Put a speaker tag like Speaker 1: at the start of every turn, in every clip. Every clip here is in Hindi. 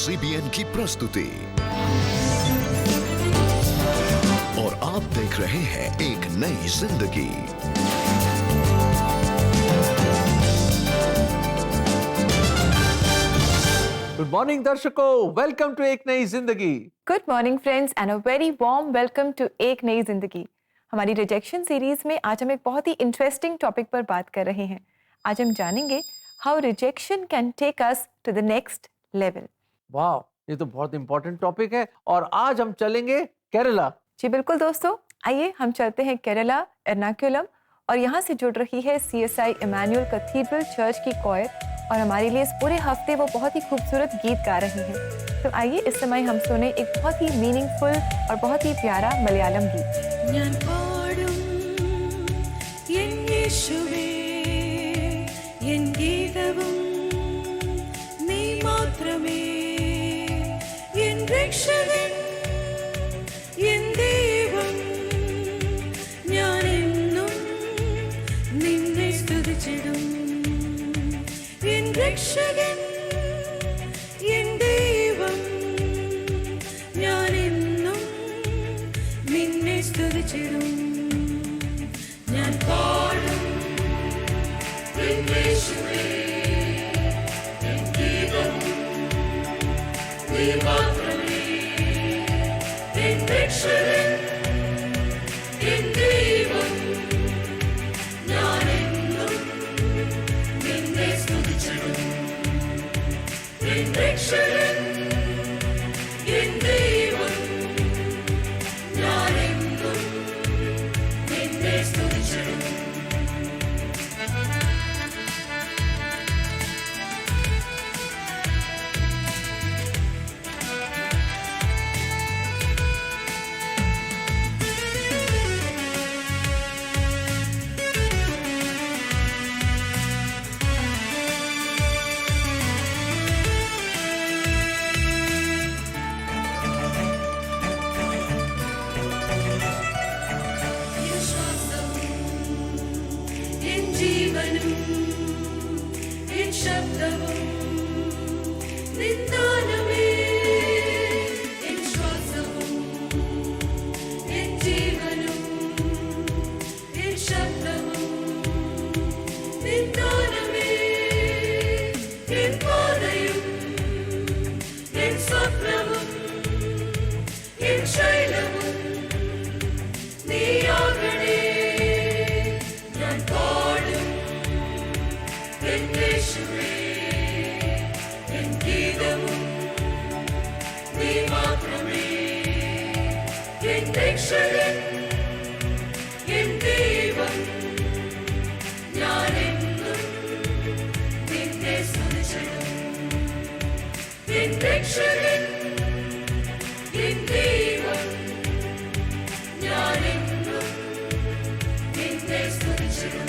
Speaker 1: CBN की प्रस्तुति और आप देख रहे हैं एक नई जिंदगी।
Speaker 2: गुड मॉर्निंग दर्शकों, वेलकम टू एक नई जिंदगी।
Speaker 3: Good morning friends and a very warm welcome to एक नई जिंदगी। हमारी रिजेक्शन सीरीज में आज हम एक बहुत ही इंटरेस्टिंग टॉपिक पर बात कर रहे हैं। आज हम जानेंगे how rejection can take us to the next level.
Speaker 2: वाह, ये तो बहुत इंपॉर्टेंट टॉपिक है और आज हम चलेंगे केरला।
Speaker 3: जी बिल्कुल दोस्तों, आइए हम चलते हैं केरला एर्नाकुलम और यहाँ से जुड़ रही है CSI इमैनुअल कैथीड्रल चर्च की कॉयर और हमारे लिए इस पूरे हफ्ते वो बहुत ही खूबसूरत गीत गा रही हैं। तो आइए इस समय हम सुने एक बहुत ही मीनिंगफुल और बहुत ही प्यारा मलयालम गीत।
Speaker 4: രക്ഷകൻ എൻ ദൈവം ഞാനെന്നും നിന്നെ സ്തുതിച്ചിടും ഞാൻ പാടും എൻ യേശുവേ എൻ ഗീതം നീ മാത്രമേ എൻ രക്ഷകൻ എൻ ദൈവം ഞാനെന്നും നിന്നെ സ്തുതിച്ചിടും രക്ഷകൻ എൻ ദൈവം ഞാനെന്നും നിന്നെ സ്തുതിച്ചിടും രക്ഷകൻ എൻ ദൈവം ഞാനെന്നും നിന്നെ സ്തുതിച്ചിടും എൻ രക്ഷകൻ എൻ ദൈവം ഞാനെന്നും നിന്നെ സ്തുതിച്ചിടും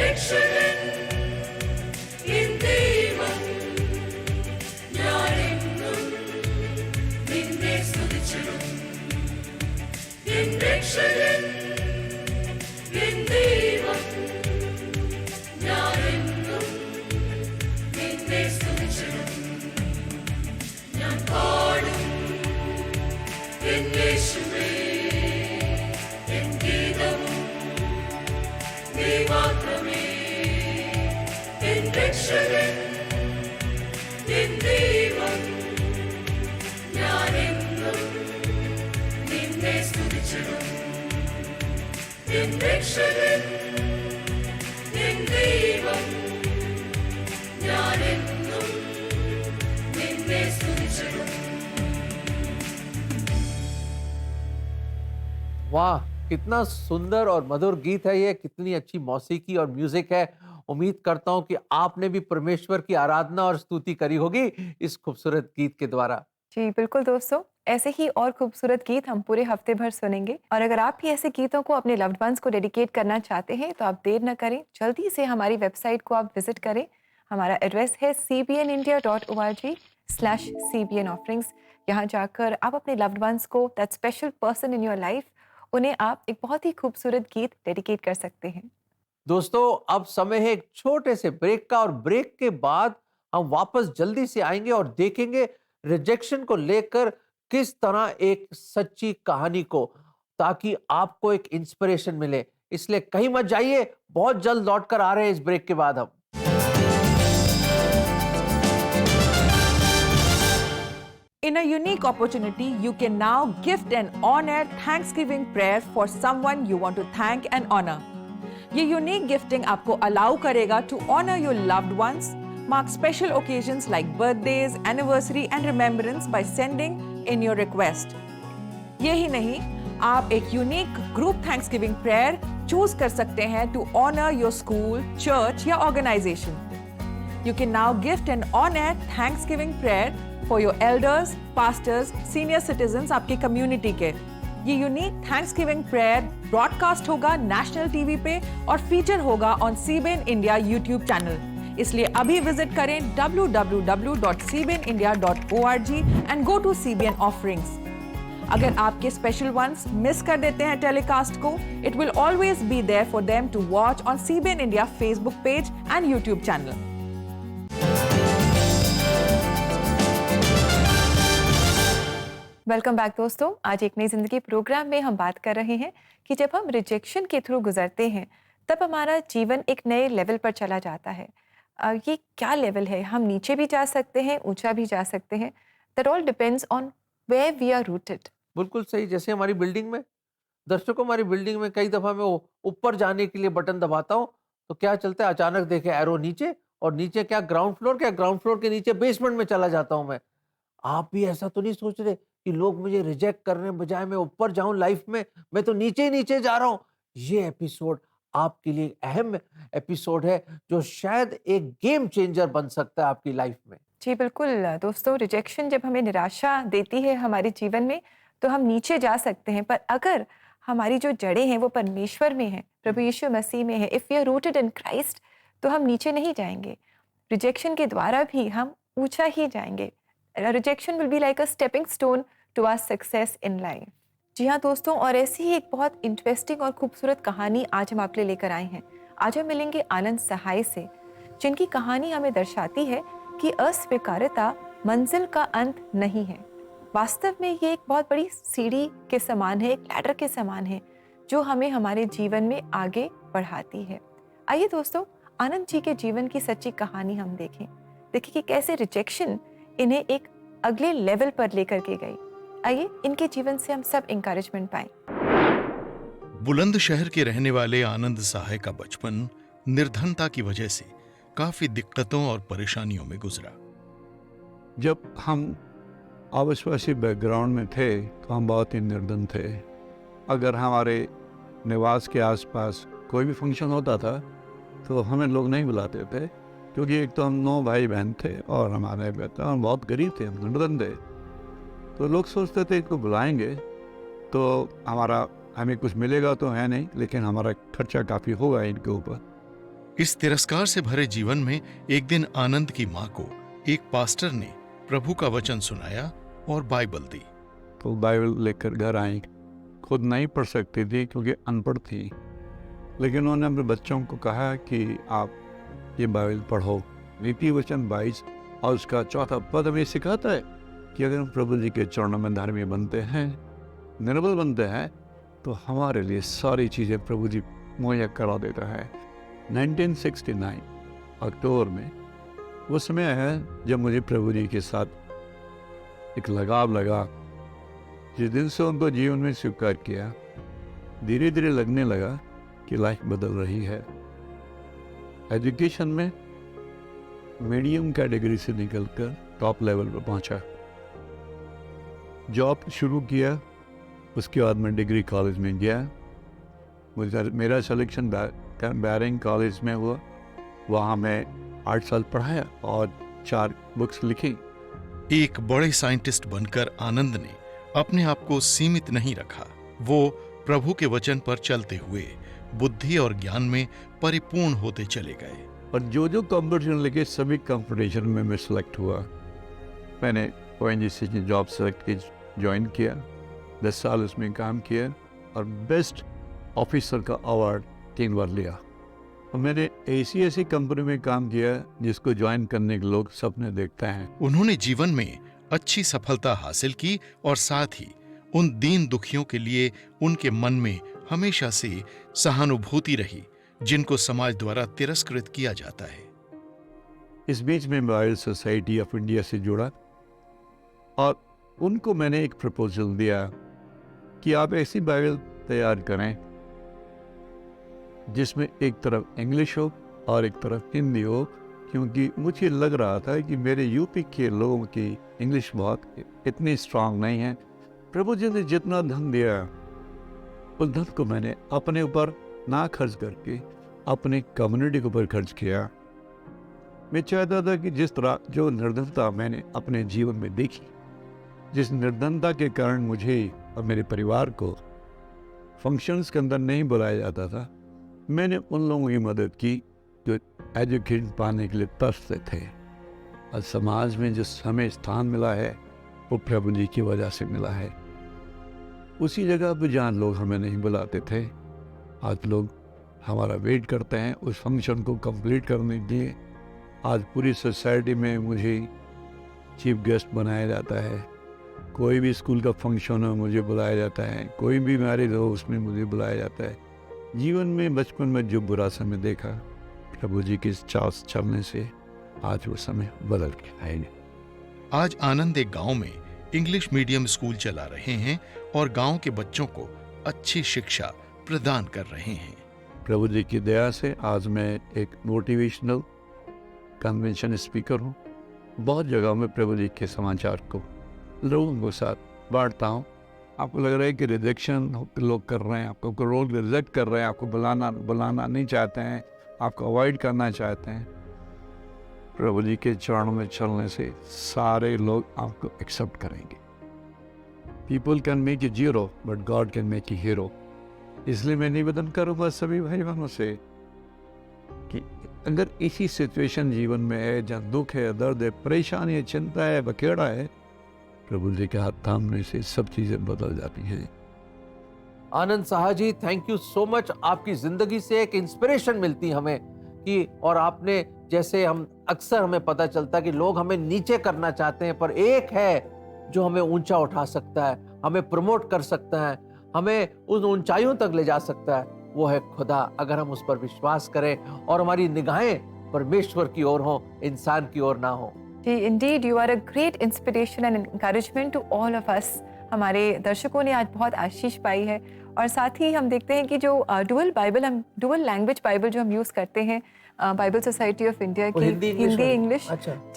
Speaker 4: രക്ഷകൻ എൻ ദൈവം ഞാനെന്നും നിന്നെ സ്തുതിച്ചിടും എൻ രക്ഷകൻ എൻ ദൈവം ഞാനെന്നും നിന്നെ സ്തുതിച്ചിടും ഞാൻ പാടും എൻ യേശുവേ സ്തുതിച്ചിടും നിൻ രക്ഷകൻ നിൻ ദൈവം ഞാനെന്നും നിന്നെ സ്തുതിച്ചിടും
Speaker 2: वाह, कितना सुंदर और मधुर गीत है ये, कितनी अच्छी मौसीकी और म्यूजिक है। उम्मीद करता हूँ कि आपने भी परमेश्वर की आराधना और स्तुति करी होगी इस खूबसूरत गीत के द्वारा।
Speaker 3: जी बिल्कुल दोस्तों, ऐसे ही और खूबसूरत गीत हम पूरे हफ्ते भर सुनेंगे। और अगर आप भी ऐसे गीतों को अपने लव्ड वंस को डेडिकेट करना चाहते हैं तो आप देर न करें, जल्दी से हमारी वेबसाइट को आप विजिट करें। हमारा एड्रेस है cbnindia.org/cbn offerings। यहाँ जाकर आप अपने लव्ड वंस को, that special person in your life, उन्हें आप एक बहुत ही खूबसूरत गीत डेडिकेट कर सकते हैं।
Speaker 2: दोस्तों, अब समय है एक छोटे से ब्रेक का, और ब्रेक के बाद हम वापस जल्दी से आएंगे और देखेंगे रिजेक्शन को लेकर किस तरह एक सच्ची कहानी को, ताकि आपको एक इंस्पिरेशन मिले। इसलिए कहीं मत जाइए, बहुत जल्द लौट कर आ रहे हैं इस ब्रेक के बाद हम।
Speaker 5: In a unique opportunity, you can now gift an on-air Thanksgiving prayer for someone you want to thank and honor. ये unique gifting आपको allow करेगा to honor your loved ones, mark special occasions like birthdays, anniversary and remembrance by sending in your request. यही नहीं, आप एक unique group Thanksgiving prayer choose कर सकते हैं to honor your school, church या organization. You can now gift an on-air Thanksgiving prayer for your elders, pastors, senior citizens आपकी community के। ये यूनिक थैंक्सगिविंग प्रेयर ब्रॉडकास्ट होगा नेशनल टीवी पे और फीचर होगा on CBN India YouTube channel. इसलिए अभी विजिट करें www.cbnindia.org and go to CBN offerings. अगर आपके स्पेशल वंस मिस कर देते हैं टेलीकास्ट को, it will always be there for them to watch on CBN India Facebook page and YouTube channel.
Speaker 3: Welcome back दोस्तों। आज एक नई जिंदगी प्रोग्राम में हम बात कर रहे हैं कि जब हम रिजेक्शन के थ्रू गुजरते हैं तब हमारा जीवन एक नए लेवल पर चला जाता है। ये क्या लेवल है? हम नीचे भी जा सकते हैं, ऊंचा भी जा सकते हैं। That all depends on where we are rooted.
Speaker 2: बिल्कुल सही। जैसे हमारी बिल्डिंग में, दर्शकों, हमारी बिल्डिंग में कई दफा मैं ऊपर जाने के लिए बटन दबाता हूँ तो क्या चलता है, अचानक देखे एरो नीचे, और नीचे क्या ग्राउंड फ्लोर, क्या ग्राउंड फ्लोर के नीचे बेसमेंट में चला जाता हूँ मैं। आप भी ऐसा तो नहीं सोच रहे कि लोग मुझे रिजेक्ट करने बजाय मैं ऊपर जाऊं लाइफ में, मैं तो नीचे ही नीचे जा रहा हूं। ये एपिसोड आपके लिए अहम एपिसोड है जो शायद एक गेम चेंजर बन सकता है आपकी लाइफ में।
Speaker 3: जी बिल्कुल दोस्तों, रिजेक्शन जब हमें निराशा देती है हमारे जीवन में तो हम नीचे जा सकते हैं, पर अगर हमारी जो जड़ें हैं वो परमेश्वर में हैं, प्रभु यीशु मसीह में है, if we are rooted in Christ, तो हम नीचे नहीं जाएंगे। रिजेक्शन के द्वारा भी हम ऊंचा ही जाएंगे। Rejection will be like a stepping stone to our success in life. जी हाँ दोस्तों, और ऐसी ही एक बहुत इंटरेस्टिंग और खूबसूरत कहानी आज हम आपके लिए लेकर आए हैं। आज हम मिलेंगे आनंद सहाय से, जिनकी कहानी हमें दर्शाती है कि अस्वीकार्यता मंजिल का अंत नहीं है। वास्तव में ये एक बहुत बड़ी सीढ़ी के समान है, एक लैडर के समान है जो हमें हमारे जीवन में आगे बढ़ाती है। आइए दोस्तों, आनंद जी के जीवन की सच्ची कहानी हम देखें। देखिए कि कैसे रिजेक्शन इन्हें एक अगले लेवल पर लेकर के गई। आइए इनके जीवन से हम सब इंकरेजमेंट पाएं।
Speaker 6: बुलंदशहर के रहने वाले आनंद सहाय का बचपन निर्धनता की वजह से काफी दिक्कतों और परेशानियों में गुजरा।
Speaker 7: जब हम आदिवासी बैकग्राउंड में थे तो हम बहुत ही निर्धन थे। अगर हमारे निवास के आसपास कोई भी फंक्शन होता था तो हमें लोग नहीं बुलाते थे, क्योंकि एक तो हम 9 भाई बहन थे और हमारे बेटा हम बहुत गरीब थे, हम निर्धन थे। तो लोग सोचते थे इनको बुलाएंगे तो हमें कुछ मिलेगा तो है नहीं, लेकिन हमारा खर्चा काफ़ी होगा इनके ऊपर।
Speaker 6: इस तिरस्कार से भरे जीवन में एक दिन आनंद की माँ को एक पास्टर ने प्रभु का वचन सुनाया और बाइबल दी।
Speaker 7: तो बाइबल लेकर घर आई। खुद नहीं पढ़ सकती थी क्योंकि अनपढ़ थी, लेकिन उन्होंने अपने बच्चों को कहा कि आप ये बाइबल पढ़ो। नीति वचन 22 और उसका 4था पद हमें सिखाता है कि अगर हम प्रभु जी के चरणों में धार्मिक बनते हैं, निर्बल बनते हैं, तो हमारे लिए सारी चीज़ें प्रभु जी मुहैया करा देता है। 1969 अक्टूबर में वो समय है जब मुझे प्रभु जी के साथ एक लगाव लगा। जिस दिन से उनको जीवन में स्वीकार किया, धीरे धीरे लगने लगा कि लाइफ बदल रही है। एजुकेशन में मीडियम कैटेगरी से निकलकर टॉप लेवल पर पहुंचा। जॉब शुरू किया, उसके बाद मैं डिग्री कॉलेज में गया। मेरा सिलेक्शन बैरिंग कॉलेज में हुआ। वहाँ मैं 8 साल पढ़ाया और 4 बुक्स लिखी।
Speaker 6: एक बड़े साइंटिस्ट बनकर आनंद ने अपने आप को सीमित नहीं रखा। वो प्रभु के वचन पर चलते हुए बुद्धि और ज्ञान में परिपूर्ण होते चले गए।
Speaker 7: और जो कंपटीशन लेके सभी कंपटीशन में मैं सिलेक्ट हुआ। मैंने ONGC की जॉब सेलेक्ट की, ज्वाइन किया, 10 साल उसमें काम किया और बेस्ट ऑफिसर का अवार्ड 3 बार लिया। और मैंने ऐसी कंपनी में काम किया जिसको ज्वाइन करने के लोग सपने देखते हैं।
Speaker 6: उन्होंने जीवन में अच्छी सफलता हासिल की और साथ ही उन दीन दुखियों के लिए उनके मन में हमेशा से सहानुभूति रही जिनको समाज द्वारा तिरस्कृत किया जाता है।
Speaker 7: इस बीच में बाइबल सोसाइटी ऑफ इंडिया से जुड़ा और उनको मैंने एक प्रपोजल दिया कि आप ऐसी बाइबल तैयार करें जिसमें एक तरफ इंग्लिश हो और एक तरफ हिंदी हो, क्योंकि मुझे लग रहा था कि मेरे यूपी के लोगों की इंग्लिश बहुत इतनी स्ट्रांग नहीं है। प्रभु जी ने जितना धन दिया उस धन को मैंने अपने ऊपर ना खर्च करके अपने कम्युनिटी के ऊपर खर्च किया। मैं चाहता था कि जिस तरह जो निर्धनता मैंने अपने जीवन में देखी, जिस निर्धनता के कारण मुझे और मेरे परिवार को फंक्शंस के अंदर नहीं बुलाया जाता था, मैंने उन लोगों की मदद की जो एजुकेशन पाने के लिए तरसते थे। और समाज में जिस हमें स्थान मिला है वो प्रभु जी की वजह से मिला है। उसी जगह पर जहाँ लोग हमें नहीं बुलाते थे, आज लोग हमारा वेट करते हैं उस फंक्शन को कंप्लीट करने के लिए। आज पूरी सोसाइटी में मुझे चीफ गेस्ट बनाया जाता है। कोई भी स्कूल का फंक्शन हो मुझे बुलाया जाता है, कोई भी मैरिज हो उसमें मुझे बुलाया जाता है। जीवन में बचपन में जो बुरा समय देखा, प्रभु जी के चाव चलने से आज वो समय बदल के आएंगे।
Speaker 6: आज आनंद एक गांव में इंग्लिश मीडियम स्कूल चला रहे हैं और गांव के बच्चों को अच्छी शिक्षा प्रदान कर रहे हैं।
Speaker 7: प्रभु जी की दया से आज मैं एक मोटिवेशनल कन्वेंशन स्पीकर हूँ। बहुत जगहों में प्रभु जी के समाचार को लोगों के साथ बांटता हूँ। आपको लग रहा है कि रिजेक्शन लोग कर रहे हैं, आपको लोग रिजेक्ट कर रहे हैं, आपको बुलाना नहीं चाहते हैं, आपको अवॉइड करना चाहते हैं। प्रभु जी के चरणों में चलने से सारे लोग आपको एक्सेप्ट करेंगे। People can make you zero but God can make you hero. इसलिए मैं निवेदन करूँगा सभी भाई बहनों से कि अगर इसी सिचुएशन जीवन में है जहाँ दुख है, दर्द है, परेशानी है, चिंता है, बखेड़ा है, प्रभु जी के हाथ थामने से सब चीजें बदल जाती हैं।
Speaker 2: आनंद साहा जी, थैंक यू सो मच। आपकी जिंदगी से एक इंस्पिरेशन मिलती हमें कि, और आपने जैसे हम अक्सर हमें पता चलता है कि लोग हमें नीचे करना चाहते हैं, पर एक है जो हमें ऊंचा उठा सकता है, हमें प्रमोट कर सकता है, हमें उन ऊंचाइयों तक ले जा सकता है, वो है खुदा। अगर हम उस पर विश्वास करें और हमारी निगाहें परमेश्वर की ओर हों, इंसान की ओर ना हो।
Speaker 3: जी, indeed you are a great inspiration and encouragement to all of us। हमारे दर्शकों ने आज बहुत आशीष पाई है। और साथ ही हम देखते हैं कि जो डुअल लैंग्वेज बाइबल जो हम यूज़ करते हैं, बाइबल सोसाइटी ऑफ इंडिया की हिंदी इंग्लिश,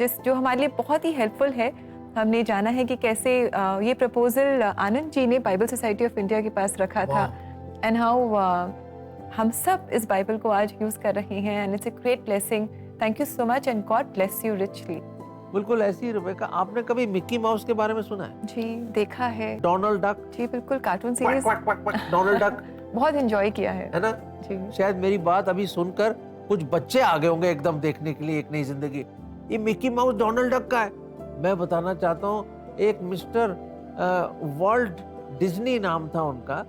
Speaker 3: जो हमारे लिए बहुत ही हेल्पफुल है। हमने जाना है कि कैसे ये प्रपोजल आनंद जी ने बाइबल सोसाइटी ऑफ इंडिया के पास रखा था, एंड हाउ हम सब इस बाइबल को आज यूज़ कर रहे हैं, and it's a great blessing. Thank you so much and God bless you richly.
Speaker 2: बिल्कुल ऐसी ही रिबेका, आपने कभी मिक्की माउस के बारे में सुना है?
Speaker 3: जी, देखा है।
Speaker 2: Donald Duck?
Speaker 3: जी बिल्कुल, कार्टून सीरीज
Speaker 2: डोनाल्ड डक
Speaker 3: बहुत एंजॉय किया है
Speaker 2: ना
Speaker 3: जी।
Speaker 2: शायद मेरी बात अभी सुनकर कुछ बच्चे आ गए होंगे एकदम देखने के लिए एक नई जिंदगी। ये मिक्की माउस डोनाल्ड डक का है। मैं बताना चाहता हूँ, एक मिस्टर वर्ल्ड डिज्नी नाम था उनका,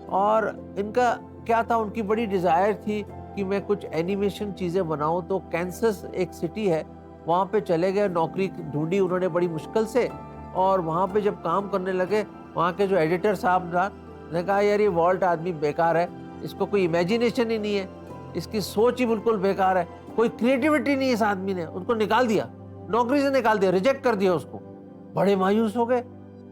Speaker 2: और इनका क्या था, उनकी बड़ी डिजायर थी कि मैं कुछ एनिमेशन चीजें बनाऊं। तो कैंसस एक सिटी है, वहाँ पे चले गए, नौकरी ढूंढी उन्होंने बड़ी मुश्किल से, और वहाँ पे जब काम करने लगे, वहाँ के जो एडिटर साहब था, ने कहा यार ये वॉल्ट आदमी बेकार है, इसको कोई इमेजिनेशन ही नहीं है, इसकी सोच ही बिल्कुल बेकार है, कोई क्रिएटिविटी नहीं है इस आदमी ने। उनको निकाल दिया, नौकरी से निकाल दिया, रिजेक्ट कर दिया उसको। बड़े मायूस हो गए।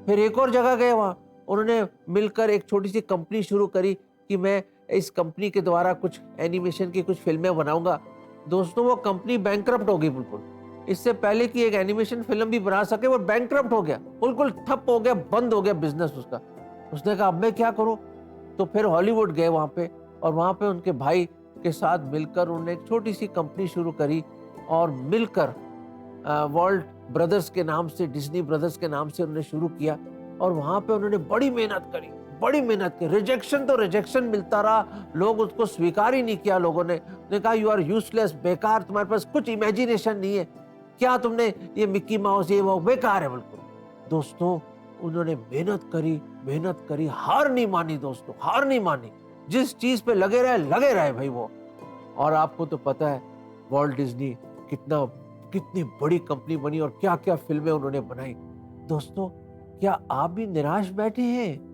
Speaker 2: फिर एक और जगह गए, वहाँ उन्होंने मिलकर एक छोटी सी कंपनी शुरू करी कि मैं इस कंपनी के द्वारा कुछ एनिमेशन की कुछ फिल्में बनाऊंगा, दोस्तों वो कंपनी बैंकरप्ट हो गई बिल्कुल। इससे पहले कि एक एनिमेशन फिल्म भी बना सके वो बैंकरप्ट हो गया, बिल्कुल ठप हो गया, बंद हो गया बिजनेस उसका। उसने कहा अब मैं क्या करूं, तो फिर हॉलीवुड गए वहां पे, और वहां पे उनके भाई के साथ मिलकर उन्होंने एक छोटी सी कंपनी शुरू करी और मिलकर वर्ल्ड ब्रदर्स के नाम से, डिज्नी ब्रदर्स के नाम से उन्होंने शुरू किया। और वहां पे उन्होंने बड़ी मेहनत करी, रिजेक्शन तो रिजेक्शन मिलता रहा, लोग उसको स्वीकार ही नहीं किया। लोगों ने कहा यू आर यूजलेस, बेकार, तुम्हारे पास कुछ इमेजिनेशन नहीं है, क्या तुमने ये मिक्की माउस ये वो, बेकार है बिल्कुल। दोस्तों उन्होंने मेहनत करी, हार नहीं मानी दोस्तों, हार नहीं मानी, जिस चीज पे लगे रहे भाई वो। और आपको तो पता है वॉल्ट डिज्नी कितनी बड़ी कंपनी बनी और क्या क्या फिल्में उन्होंने बनाई। दोस्तों क्या आप भी निराश बैठे हैं?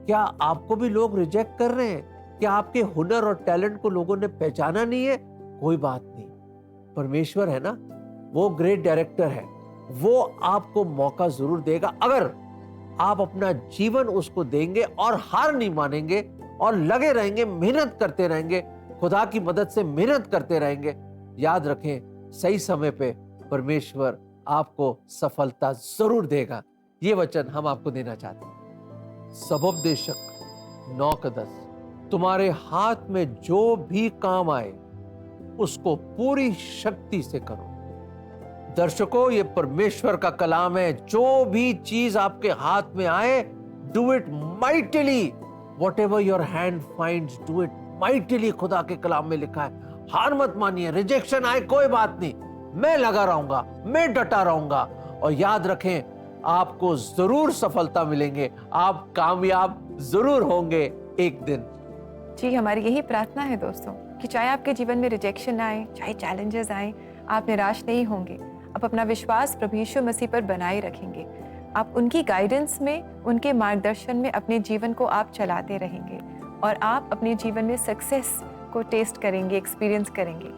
Speaker 2: क्या आपको भी लोग रिजेक्ट कर रहे हैं? क्या आपके हुनर और टैलेंट को लोगों ने पहचाना नहीं है? कोई बात नहीं, परमेश्वर है ना, वो ग्रेट डायरेक्टर है, वो आपको मौका जरूर देगा अगर आप अपना जीवन उसको देंगे और हार नहीं मानेंगे और लगे रहेंगे, मेहनत करते रहेंगे, खुदा की मदद से मेहनत करते रहेंगे। याद रखें सही समय पे परमेश्वर आपको सफलता जरूर देगा। ये वचन हम आपको देना चाहते हैं। सबोपदेशक 9:10, तुम्हारे हाथ में जो भी काम आए उसको पूरी शक्ति से करो। दर्शकों ये परमेश्वर का कलाम है, जो भी चीज आपके हाथ में आए, do it mightily, whatever your hand finds, do it mightily. खुदा के कलाम में लिखा है, हार मत मानिए, रिजेक्शन आए कोई बात नहीं, मैं लगा रहूंगा, मैं डटा रहूंगा। और याद रखें आपको जरूर सफलता मिलेंगे, आप कामयाब जरूर होंगे एक दिन।
Speaker 3: जी हमारी यही प्रार्थना है दोस्तों कि चाहे आपके जीवन में रिजेक्शन आए, चाहे चैलेंजेस आए, आप निराश नहीं होंगे। आप अपना विश्वास प्रभु यीशु मसीह पर बनाए रखेंगे। आप उनकी गाइडेंस में, उनके मार्गदर्शन में अपने जीवन को आप चलाते रहेंगे और आप अपने जीवन में सक्सेस को टेस्ट करेंगे, एक्सपीरियंस करेंगे।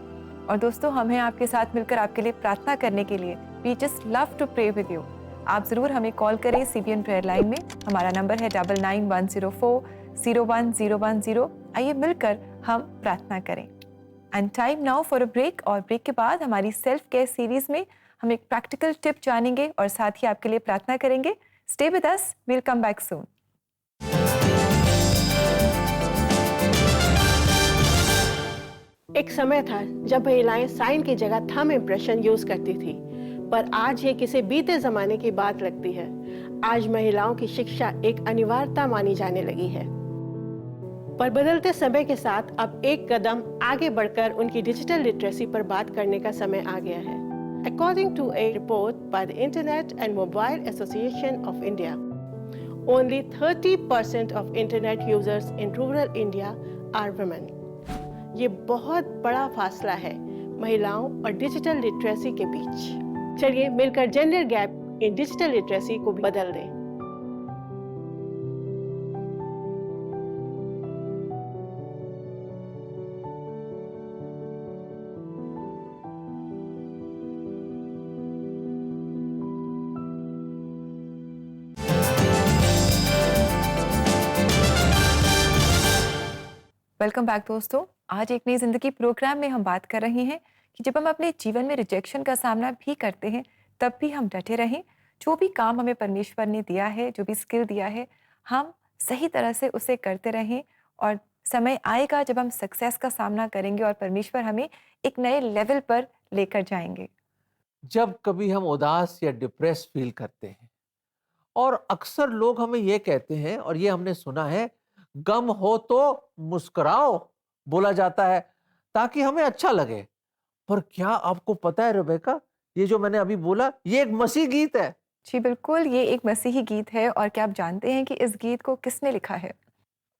Speaker 3: और दोस्तों हम हैं आपके साथ मिलकर आपके लिए प्रार्थना करने के लिए। We just love to pray with you. आप ज़रूर हमें कॉल करें CBN प्रेयर लाइन में। हमारा नंबर है 9910401010। आइए मिलकर हम प्रार्थना करें। And time now for a break. और ब्रेक के बाद हमारी सेल्फ केयर सीरीज में हम एक प्रैक्टिकल टिप जानेंगे और साथ ही आपके लिए प्रार्थना करेंगे। Stay with us, we'll come back soon.
Speaker 8: एक समय था जब महिलाएं साइन की जगह थंब इम्प्रेशन यूज करती थी, पर आज ये किसी बीते जमाने की बात लगती है। आज महिलाओं की शिक्षा एक अनिवार्यता मानी जाने लगी है, पर बदलते समय के साथ अब एक कदम आगे बढ़कर उनकी डिजिटल लिटरेसी पर बात करने का समय आ गया है। According to a report by the Internet and Mobile Association of India, only 30% of internet users in rural India are women. ये बहुत बड़ा फासला है महिलाओं और डिजिटल लिटरेसी के बीच। चलिए मिलकर gender gap in digital literacy को बदल दें।
Speaker 3: वेलकम बैक दोस्तों। आज एक नई जिंदगी प्रोग्राम में हम बात कर रहे हैं कि जब हम अपने जीवन में रिजेक्शन का सामना भी करते हैं तब भी हम डटे रहें। जो भी काम हमें परमेश्वर ने दिया है, जो भी स्किल दिया है, हम सही तरह से उसे करते रहें और समय आएगा जब हम सक्सेस का सामना करेंगे और परमेश्वर हमें एक नए लेवल पर लेकर जाएंगे।
Speaker 2: जब कभी हम उदास या डिप्रेस फील करते हैं और अक्सर लोग हमें ये कहते हैं, और ये हमने सुना है, गम हो तो मुस्कुराओ, बोला जाता है ताकि हमें अच्छा लगे। पर क्या आपको पता है रेबेका, ये जो मैंने अभी बोला ये एक मसीह गीत है।
Speaker 3: जी बिल्कुल, ये एक मसीही गीत है। और क्या आप जानते हैं कि इस गीत को किसने लिखा है?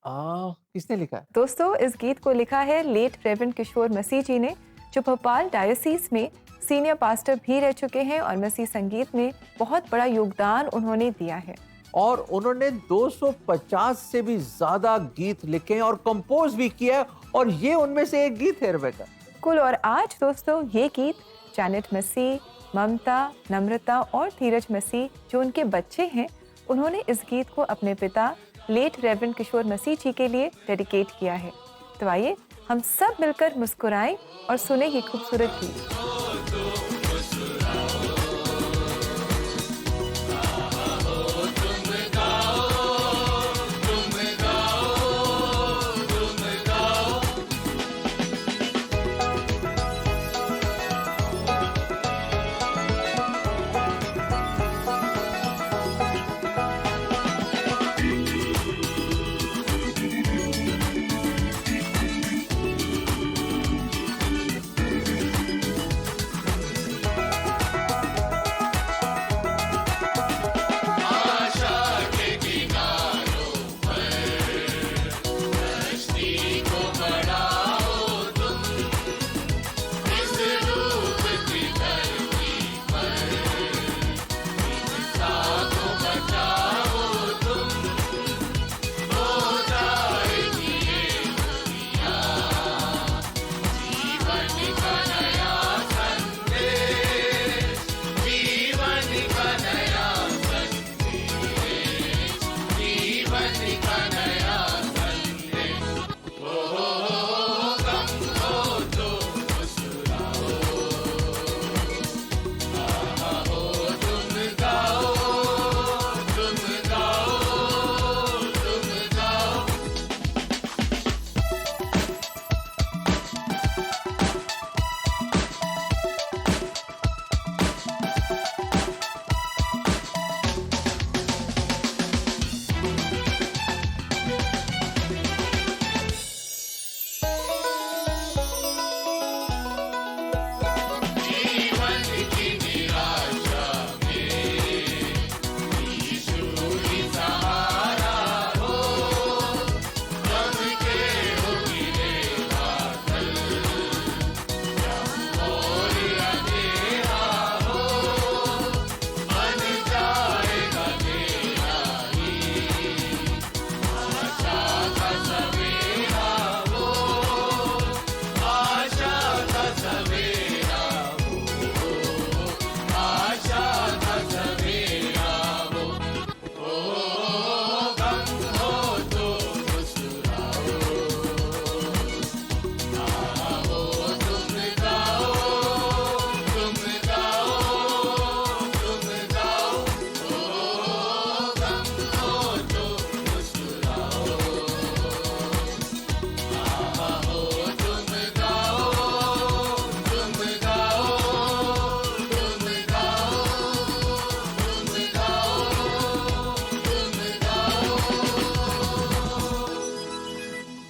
Speaker 2: किसने लिखा है?
Speaker 3: दोस्तों इस गीत को लिखा है लेट रेवरेंड किशोर मसीह जी ने, जो भोपाल डायोसीस में सीनियर पास्टर भी रह चुके हैं और मसीह संगीत में बहुत बड़ा योगदान उन्होंने दिया है।
Speaker 2: और उन्होंने 250 से भी ज्यादा गीत लिखे हैं और कंपोज भी किया है, और ये उनमें से एक गीत है रेबेका।
Speaker 3: कुल और आज दोस्तों ये गीत जैनेट मसीह, ममता, नम्रता और धीरज मसीह जो उनके बच्चे हैं, उन्होंने इस गीत को अपने पिता लेट रेवरेंड किशोर मसीह जी के लिए डेडिकेट किया है। तो आइए हम सब मिलकर मुस्कुराएं और सुने ये खूबसूरत गीत।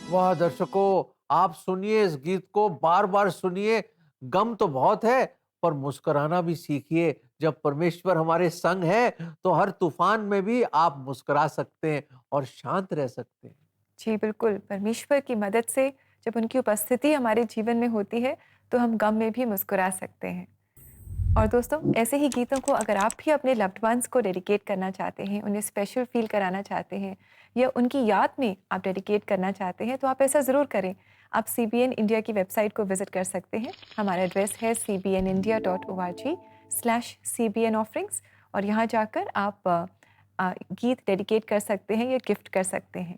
Speaker 2: वाह दर्शकों, आप सुनिए इस गीत को, बार बार सुनिए। गम तो बहुत है पर मुस्कुराना भी सीखिए। जब परमेश्वर हमारे संग है तो हर तूफान में भी आप मुस्कुरा सकते हैं और शांत रह सकते हैं।
Speaker 3: जी बिल्कुल, परमेश्वर की मदद से जब उनकी उपस्थिति हमारे जीवन में होती है तो हम गम में भी मुस्कुरा सकते हैं। और दोस्तों, ऐसे ही गीतों को अगर आप भी अपने लव्ड वंस को डेडिकेट करना चाहते हैं, उन्हें स्पेशल फील कराना चाहते हैं या उनकी याद में आप डेडिकेट करना चाहते हैं, तो आप ऐसा ज़रूर करें। आप CBN इंडिया की वेबसाइट को विजिट कर सकते हैं। हमारा एड्रेस है cbnindia.org/CBN offerings और यहाँ जाकर आप गीत डेडिकेट कर सकते हैं या गिफ्ट कर सकते हैं।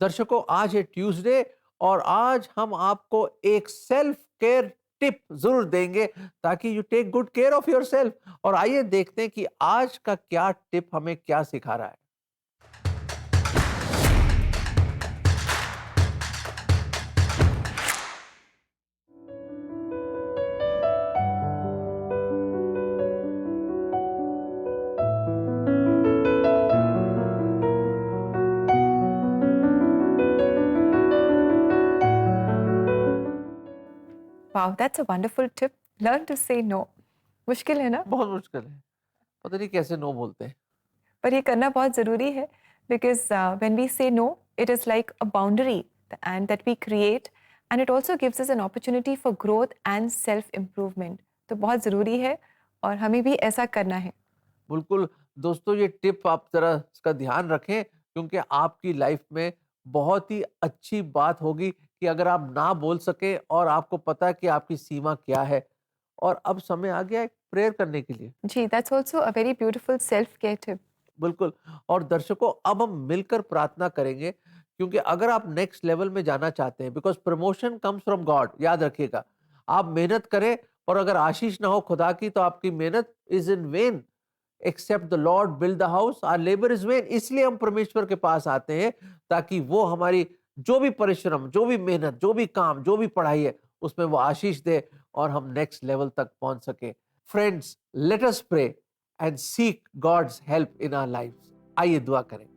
Speaker 2: दर्शकों, आज है ट्यूसडे और आज हम आपको एक सेल्फ केयर टिप जरूर देंगे ताकि you take good care of yourself. और आइए देखते हैं कि आज का क्या टिप हमें क्या सिखा रहा है।
Speaker 3: Wow, that's a wonderful tip. Learn to say no. मुश्किल है ना?
Speaker 2: बहुत मुश्किल है, पता नहीं कैसे नो बोलते हैं।
Speaker 3: पर ये करना बहुत ज़रूरी है because when we say no, it is like a boundary and that we create and it also gives us an opportunity for growth and self improvement. तो बहुत ज़रूरी है और हमें भी ऐसा करना है।
Speaker 2: बिल्कुल दोस्तों, ये टिप आप जरा इसका ध्यान रखें क्योंकि आपकी लाइफ में बहुत ही अच्छी बात होगी कि अगर आप ना बोल सके और आपको पता है कि आपकी सीमा क्या है। और अब समय आ गया है प्रेयर करने के लिए।
Speaker 3: जी, that's also a very beautiful self care tip.
Speaker 2: बिल्कुल। और दर्शकों, अब हम मिलकर प्रार्थना करेंगे, क्योंकि अगर आप नेक्स्ट लेवल में जाना चाहते हैं, because promotion comes from God, याद रखिएगा। आप मेहनत करें और अगर आशीष ना हो खुदा की, तो आपकी मेहनत is in vain. Except the Lord build the house, our labour is vain. इसलिए हम परमेश्वर के पास आते हैं, ताकि वो हमारी जो भी परिश्रम, जो भी मेहनत, जो भी काम, जो भी पढ़ाई है, उसमें वो आशीष दे और हम नेक्स्ट लेवल तक पहुंच सके। Friends, let us pray and seek God's help in our lives. आइए दुआ करें।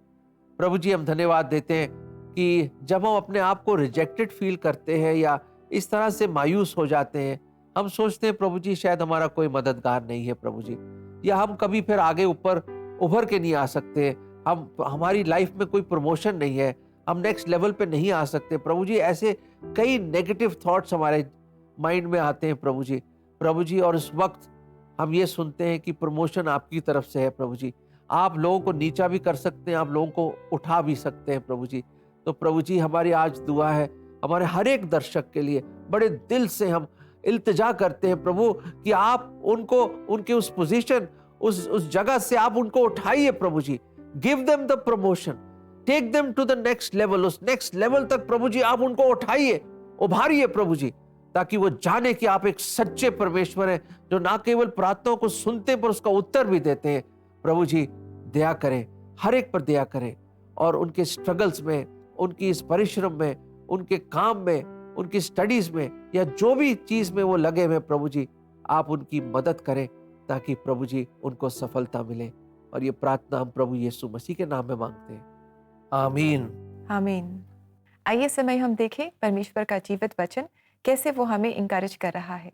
Speaker 2: प्रभु जी, हम धन्यवाद देते हैं कि जब हम अपने आप को रिजेक्टेड फील करते हैं या इस तरह से मायूस हो जाते हैं, हम सोचते हैं प्रभु जी शायद हमारा कोई मददगार नहीं है प्रभु जी, या हम कभी फिर आगे ऊपर उभर के नहीं आ सकते, हमारी लाइफ में कोई प्रमोशन नहीं है, हम नेक्स्ट लेवल पे नहीं आ सकते प्रभु जी। ऐसे कई नेगेटिव थॉट्स हमारे माइंड में आते हैं प्रभु जी। और इस वक्त हम ये सुनते हैं कि प्रमोशन आपकी तरफ से है प्रभु जी। आप लोगों को नीचा भी कर सकते हैं, आप लोगों को उठा भी सकते हैं प्रभु जी। तो प्रभु जी, हमारी आज दुआ है हमारे हर एक दर्शक के लिए, बड़े दिल से हम इल्तिजा करते हैं प्रभु कि आप उनको उनके उस पोजीशन, उस जगह से आप उनको उठाइए प्रभु जी। Give them the promotion, take them to the next level. उस नेक्स्ट लेवल तक प्रभु जी आप उनको उठाइए, उभारिए प्रभु जी, ताकि वो जाने कि आप एक सच्चे परमेश्वर हैं, जो ना केवल प्रार्थनाओं को सुनते पर उसका उत्तर भी देते हैं। प्रभु जी, दया करें, हर एक पर दया करें, और उनके स्ट्रगल्स में, उनकी इस परिश्रम में, उनके काम में, उनकी स्टडीज में, या जो भी चीज में वो लगे हुए प्रभु जी, आप उनकी मदद करें, ताकि प्रभु जी उनको सफलता मिले। और ये प्रार्थना हम प्रभु यीशु मसीह के नाम में मांगते हैं, आमीन।
Speaker 3: आमीन। आइए समय हम देखें परमेश्वर का जीवित वचन कैसे वो हमें इंकरेज कर रहा है।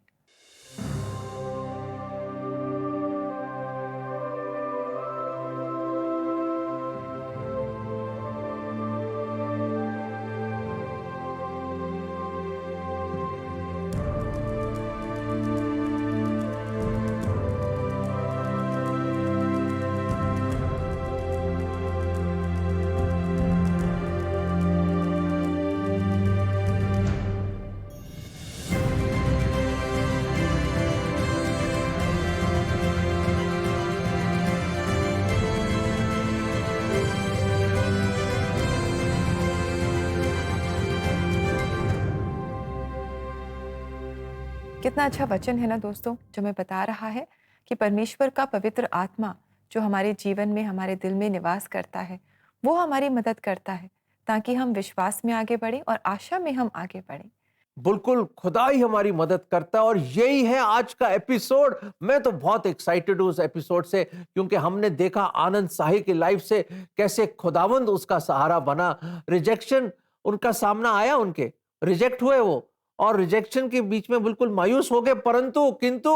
Speaker 3: कितना अच्छा वचन है ना दोस्तों, जो हमें बता रहा है कि परमेश्वर का पवित्र आत्मा जो हमारे जीवन में, हमारे दिल में निवास करता है, वो हमारी मदद करता है ताकि हम विश्वास में आगे बढ़ें और आशा में हम आगे बढ़ें।
Speaker 2: बिल्कुल, खुदा ही हमारी मदद करता है, और यही है आज का एपिसोड। मैं तो बहुत एक्साइटेड हूं उस एपिसोड से, क्योंकि हमने देखा आनंद साही की लाइफ से कैसे खुदावंद उसका सहारा बना। रिजेक्शन उनका सामना आया, उनके रिजेक्ट हुए वो, और रिजेक्शन के बीच में बिल्कुल मायूस हो गए, किंतु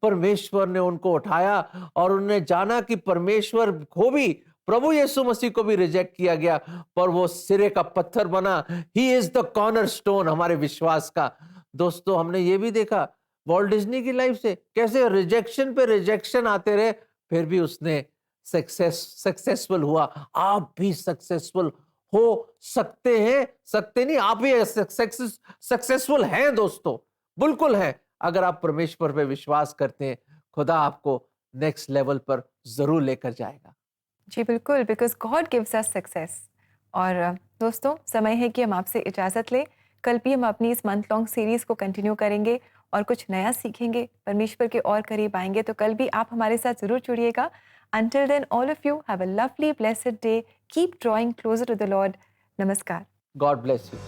Speaker 2: परमेश्वर ने उनको उठाया, और उन्होंने जाना कि परमेश्वर को भी, प्रभु यीशु मसीह को भी रिजेक्ट किया गया, पर वो सिरे का पत्थर बना। ही इज द कॉर्नरस्टोन हमारे विश्वास का। दोस्तों, हमने ये भी देखा वॉल्ट डिज्नी की लाइफ से कैसे रिजेक्शन पे रिजेक्शन आते रहे, फिर भी उसने सक्सेसफुल हुआ। आप भी सक्सेसफुल हो सकते हैं, सकते नहीं, आप भी सक्सेसफुल हैं दोस्तों, बिल्कुल है। अगर आप परमेश्वर पे विश्वास करते हैं, खुदा आपको नेक्स्ट लेवल पर जरूर लेकर जाएगा।
Speaker 3: जी बिल्कुल, because God gives us success. और दोस्तों, समय है कि हम आपसे इजाज़त लें। कल भी हम अपनी इस मंथ लॉन्ग सीरीज़ को कंटिन्यू करेंगे और कुछ नया सीखेंगे, परमेश्वर के और करीब आएंगे। तो कल भी आप हमारे साथ ज़रूर जुड़िएगा। Until then, all of you have a lovely, blessed day. Keep drawing closer to the Lord. Namaskar.
Speaker 2: God bless you.